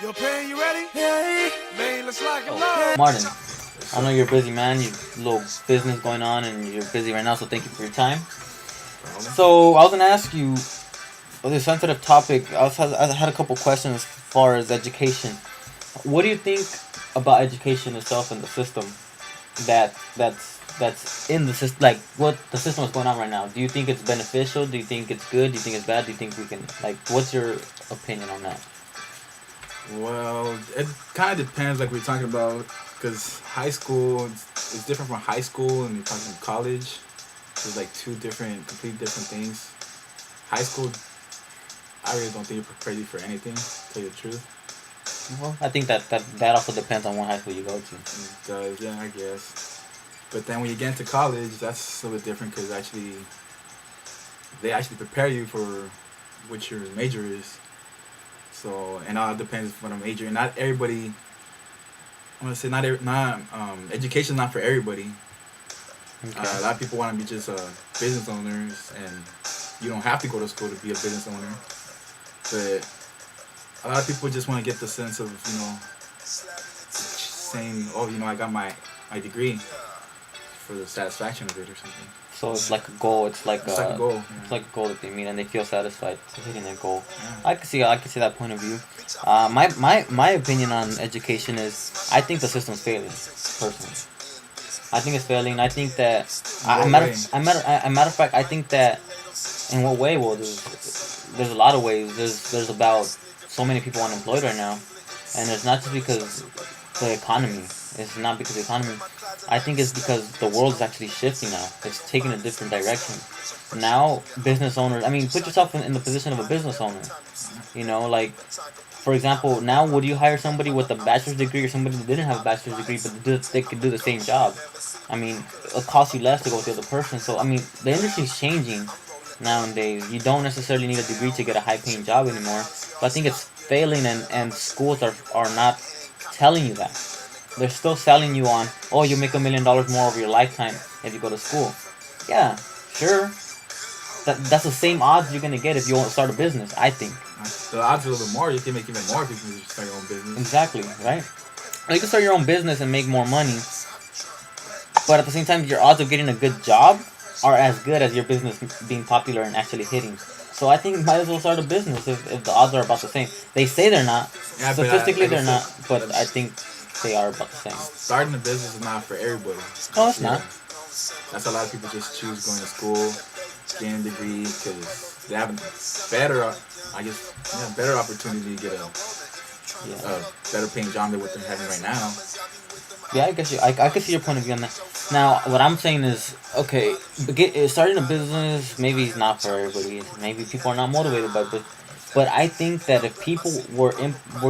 Yo, Pan, you ready? Yeah. Man, let's lock it up. Martin, I know you're a busy man. You have a little business going on, and you're busy right now. So thank you for your time. So I was gonna ask you this sensitive topic. I had a couple questions as far as education. What do you think about education itself and the system that's in the system? Like what the system is going on right now. Do you think it's beneficial? Do you think it's good? Do you think it's bad? Do you think we can What's your opinion on that? Well, it kind of depends, like we're talking about, because high school is different from high school, and you're talking college. There's like two different, complete different things. High school, I really don't think you prepare you for anything, to tell you the truth. Well, I think that also depends on what high school you go to. It does, yeah, I guess. But then when you get into college, that's a little bit different, because they actually prepare you for what your major is. So, and all depends on a major. And not everybody, I want to say education's not for everybody. Okay. A lot of people want to be just business owners, and you don't have to go to school to be a business owner. But a lot of people just want to get the sense of, saying, oh, I got my degree for the satisfaction of it or something. So it's like a goal. It's like a goal. Yeah. It's like a goal that they meet, and they feel satisfied hitting their goal. Yeah. I can see that point of view. My opinion on education is I think the system's failing. Personally, I think it's failing. I think that matter of fact, I think that in what way? Well, there's a lot of ways. There's about so many people unemployed right now, and it's not just because the economy. It's not because of the economy. I think it's because the world is actually shifting now. It's taking a different direction. Now, business owners, put yourself in the position of a business owner. For example, now would you hire somebody with a bachelor's degree or somebody that didn't have a bachelor's degree but they could do the same job? It'll cost you less to go with the other person. So, the industry's changing nowadays. You don't necessarily need a degree to get a high-paying job anymore. So I think it's failing, and schools are not telling you that. They're still selling you on, oh, you make $1 million more over your lifetime if you go to school. Yeah, sure. That's the same odds you're gonna get if you want to start a business, I think. The odds are a little bit more. You can make even more if you start your own business. Exactly, right? You can start your own business and make more money, but at the same time, your odds of getting a good job are as good as your business being popular and actually hitting. So I think you might as well start a business if the odds are about the same. They say they're not. Yeah, statistically, they're not, but I think they are about the same. Starting a business is not for everybody. No, it's not. That's a lot of people just choose going to school, getting a degree, because they have better opportunity to get a better paying job than what they're having right now. Yeah, I can see your point of view on that. Now, what I'm saying is, okay, starting a business maybe it's not for everybody. Maybe people are not motivated by it. But I think that if people were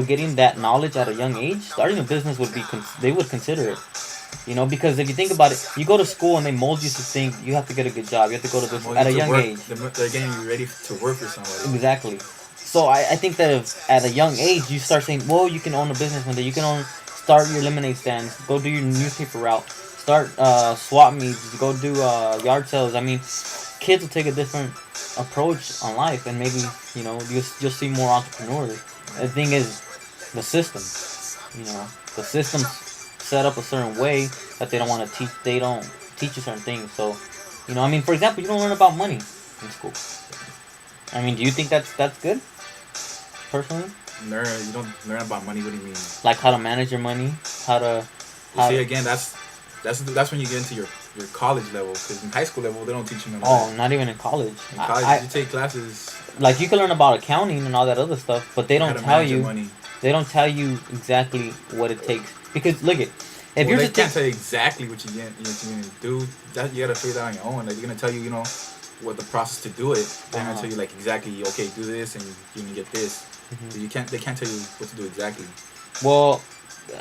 getting that knowledge at a young age, starting a business they would consider it. Because if you think about it, you go to school and they mold you to think you have to get a good job. You have to go to this at a young age. They're getting you ready to work for somebody. Exactly. So I think that if at a young age you start saying, well, you can own a business one day. You can start your lemonade stands. Go do your newspaper route. Start swap meets. Go do yard sales. Kids will take a different approach on life, and maybe you'll see more entrepreneurs. The thing is, the system. The system's set up a certain way that they don't want to teach. They don't teach you certain things. So, for example, you don't learn about money in school. Do you think that's good? Personally, you don't learn about money. What do you mean? Like how to manage your money, Again, that's when you get into your college level, because in high school level they don't teach you. Not even in college. In college, you take classes. Like you can learn about accounting and all that other stuff, but they don't tell you. Money. They don't tell you exactly what it takes. Because look it, if you're they can't tell you exactly what you're gonna do. That you gotta figure that on your own. Like they're gonna tell you, what the process to do it. They're gonna tell you like exactly, okay, do this and you're gonna get this. Mm-hmm. They can't tell you what to do exactly. Well,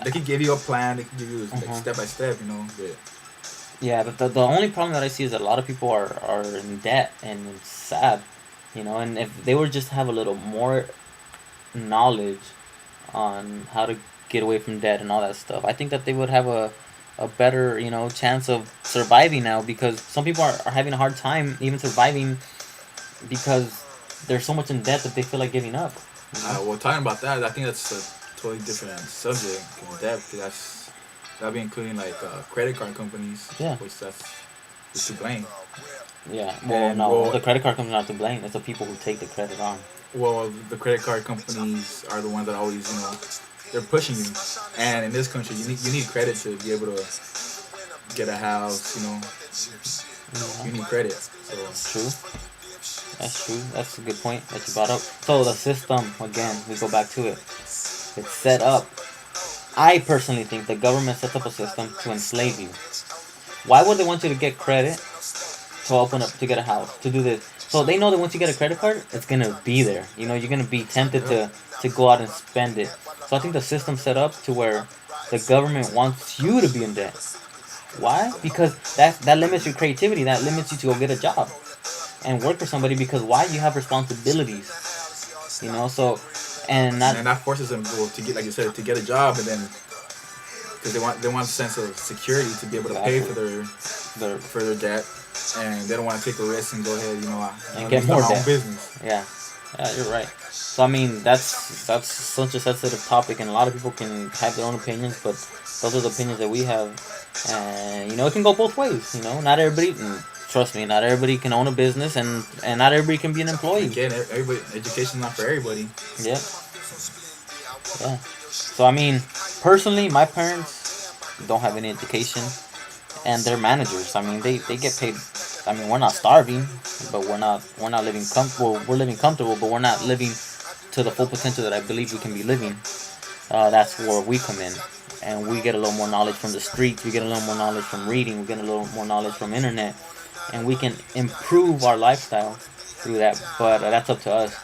they can give you a plan. They can give you step by step. But yeah, but the only problem that I see is that a lot of people are in debt, and it's sad. And if they were just have a little more knowledge on how to get away from debt and all that stuff, I think that they would have a better chance of surviving now, because some people are having a hard time even surviving because they're so much in debt that they feel like giving up. Well, talking about that, I think that's totally different subject in depth. 'Cause that'll be including like credit card companies. Yeah. Which that's to blame. Yeah. Well, And, no, well- the credit card company's not to blame. It's the people who take the credit on. Well, the credit card companies are the ones that always, they're pushing you. And in this country, you need credit to be able to get a house. You need credit. So That's true. That's true. That's a good point that you brought up. So the system, again, we go back to it. It's set up. I personally think the government sets up a system to enslave you. Why would they want you to get credit to open up, to get a house, to do this? So they know that once you get a credit card, it's gonna be there. You're gonna be tempted to go out and spend it. So I think the system's set up to where the government wants you to be in debt. Why? Because that limits your creativity. That limits you to go get a job and work for somebody. Because why? You have responsibilities. So and not and that forces them to get, like you said, to get a job, and then because they want a sense of security to be able to pay for their debt, and they don't want to take a risk and go ahead, and get more my own debt. business. Yeah, you're right. So I mean, that's such a sensitive topic, and a lot of people can have their own opinions, but those are the opinions that we have, and it can go both ways. Not everybody. Trust me, not everybody can own a business, and not everybody can be an employee. Again, education's not for everybody. Yeah. Yeah. So I mean, personally, my parents don't have any education, and they're managers. I mean, they get paid. I mean, we're not starving, but we're not living comfortable. We're living comfortable, but we're not living to the full potential that I believe we can be living. That's where we come in, and we get a little more knowledge from the streets. We get a little more knowledge from reading. We get a little more knowledge from internet, and we can improve our lifestyle through that. But that's up to us.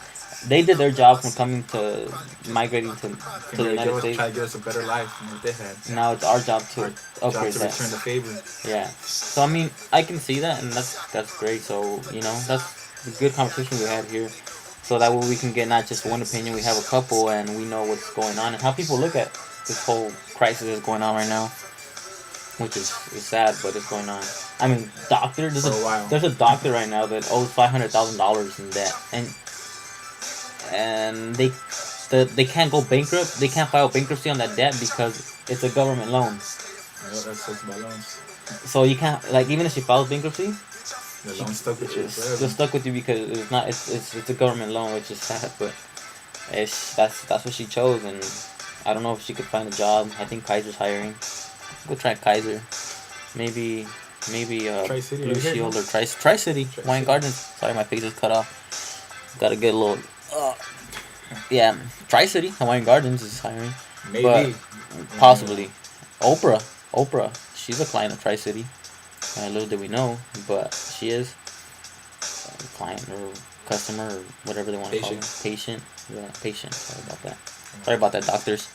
They did their job from migrating to the United States. Try to give us a better life than what they had. Now it's our job to upgrade to that. return the favor. Yeah. So I mean, I can see that, and that's great. So that's a good conversation we had here. So that way we can get not just one opinion, we have a couple, and we know what's going on and how people look at this whole crisis that's going on right now, which is sad, but it's going on. I mean, there's a doctor right now that owes $500,000 in debt, and they can't go bankrupt. They can't file bankruptcy on that debt because it's a government loan. Yeah, that's about loans. So you can't, even if she files bankruptcy, the loan stuck with you it's forever. still stuck with you because it's a government loan, which is sad, but that's what she chose, and I don't know if she could find a job. I think Kaiser's hiring. Go try Kaiser. Maybe Tri-City Blue right here, Shield huh? or Tri-City, Tri-City. Wine Gardens. Sorry, my face is cut off. Gotta get a little. Yeah, Tri-City, Hawaiian Gardens is hiring. Maybe. But possibly. Oprah, she's a client of Tri-City. Little did we know, but she is a client or customer or whatever they want to call it. Patient. Yeah, patient. Sorry about that. Sorry about that, doctors.